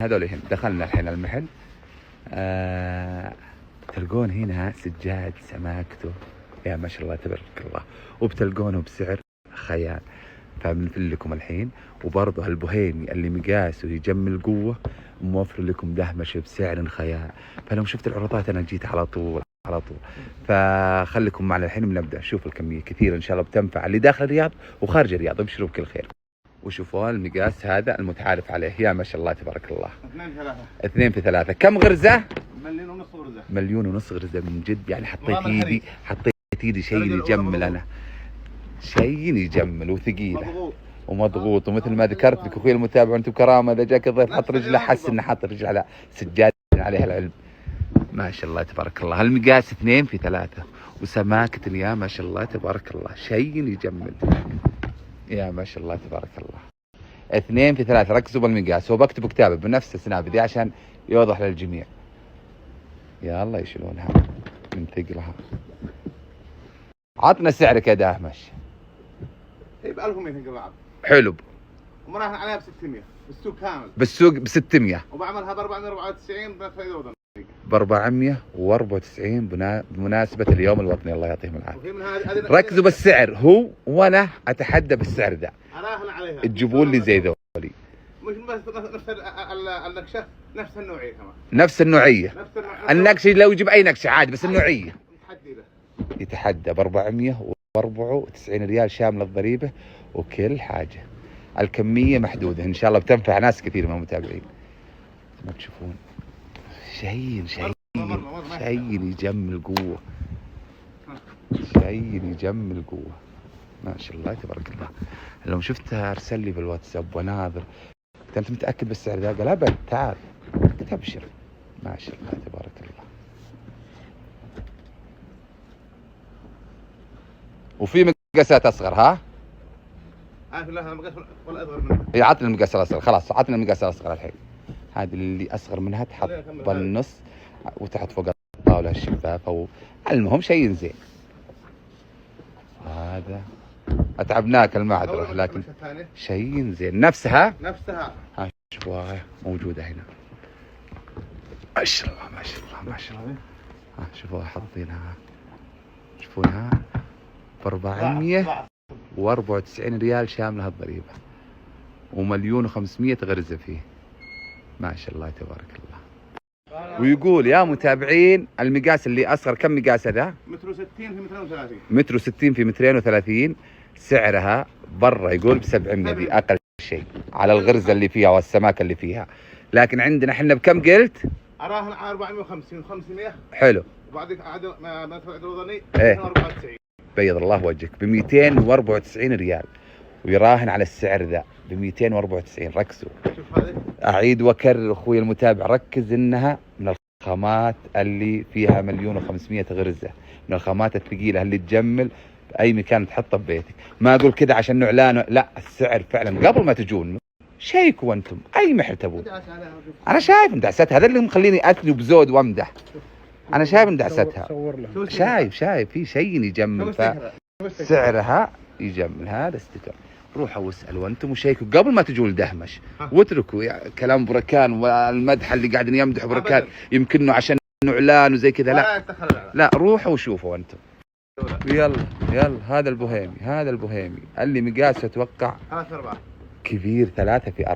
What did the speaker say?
هذول هنا دخلنا الحين المحل. تلقون هنا سجاد سماكته يا ما شاء الله تبارك الله، وبتلقونه بسعر خيال. فبنفل لكم الحين، وبرضه هالبهيمي اللي مقاسه يجمل قوة موفر لكم دهمش بسعر خيال. فلو شفت العروضات انا جيت على طول. فخليكم معنا الحين بنبدا. شوف الكمية كثيرة ان شاء الله بتنفع اللي داخل الرياض وخارج الرياض. ابشروا بكل خير. وشوفوا المقاس هذا المتعارف عليه يا ما شاء الله تبارك الله. 2 في 3. 2 في 3. كم غرزة؟ 1.5 غرزة. 1.5 مليون غرزة من جد. يعني حطيت ايدي شيء يجمل. انا شيء يجمل وثقيله ومضغوط. ومثل ما ذكرت لك اخوي المتابع وانتم كرامه، اذا جاك الضيف حط رجله، حس انه حط رجله على سجاده عليها العلم. ما شاء الله تبارك الله. هالمقاس 2 في 3 وسماكة يا ما شاء الله تبارك الله، شيء يجمل يا ما شاء الله تبارك الله. 2 في 3. ركزوا بالمقاس. هو بكتب كتابه بنفس السنابه دي عشان يوضح للجميع. يا الله يشيلونها من ثقلها. عطنا سعرك يا داهمش. هي ب 1100 بعض. حلو. ومراهن عليها ب 600 بالسوق كامل. بالسوق ب 600. وبعملها ب 494 بفائده وضن. ب 494 بمناسبة اليوم الوطني. الله يعطيهم العافية. ركزوا بالسعر. هو وانا اتحدى بالسعر ذا. اراهن عليها. تجيبون لي زي ذولي. مش بس نفس النقشة، نفس النوعية كمان. نفس النوعية. النقشة لو يجيب اي نقشة عادي، بس النوعية. يتحدى ب 494 ريال شامل الضريبة وكل حاجة. الكمية محدودة ان شاء الله بتنفع ناس كثير من المتابعين. ما تشوفون شيء يجمل قوة. شيء يجمل قوة ما شاء الله تبارك الله. لو شفتها ارسل لي بالواتساب وناظر. قلت انت متأكد بالسعر ذا؟ قال ابد تعال. قلت ابشر. ما شاء الله تبارك الله. وفي مقاسات اصغر. ها؟ لا المقاس ولا اصغر منها. اي عطني المقاس الاصغر. خلاص عطني المقاس الاصغر الحين. هذه اللي اصغر منها تحط بالنص وتحط فوق الطاوله الشفافه. المهم شيء زين. هذا اتعبناك المعذره، لكن شيء زين. نفسها ها شوفوها موجوده هنا. ما شاء الله ما شاء الله ما شاء الله. ها شوفوها حاطينها. شوفونها ب 494 ريال شامله الضريبه و1,500,000 غرزه فيه. ما شاء الله تبارك الله. ويقول يا متابعين المقاس اللي اصغر كم مقاس هذا؟ 1.60 في 230. 1.60 في 230. سعرها برا يقول ب 700. دي اقل شيء على الغرزه اللي فيها والسماكه اللي فيها. لكن عندنا احنا بكم قلت؟ اراهن على 450 500. حلو. وبعدين عاد ما تفعل وضني 294. بيض الله وجهك ب 294 ريال ويراهن على السعر ذا ب 294. ركزوا. شوف هذه. اعيد واكرر اخوي المتابع، ركز انها من الخامات اللي فيها 1,500,000 غرزه، من الخامات الثقيله اللي تجمل باي مكان تحطه ببيتك. ما اقول كذا عشان نعلان، لا السعر فعلا قبل ما تجون شيكوا انتم اي محل تبون. انا شايف اندعستها. هذا اللي مخليني اتلي بزود وامدح. انا شايف اندعستها. شايف في شيء يجمل. سعرها يجمل. هذا استتر. روحوا واسالوا انتم وشيكوا قبل ما تجوا لدهمش. واتركوا كلام بركان والمدح اللي قاعدين يمدحوا بركان يمكنه عشان اعلان وزي كذا. لا روحوا وشوفوا انتم. يلا هذا البهيمي اللي مقاسه اتوقع 3 في 4 كبير. 3 في 4.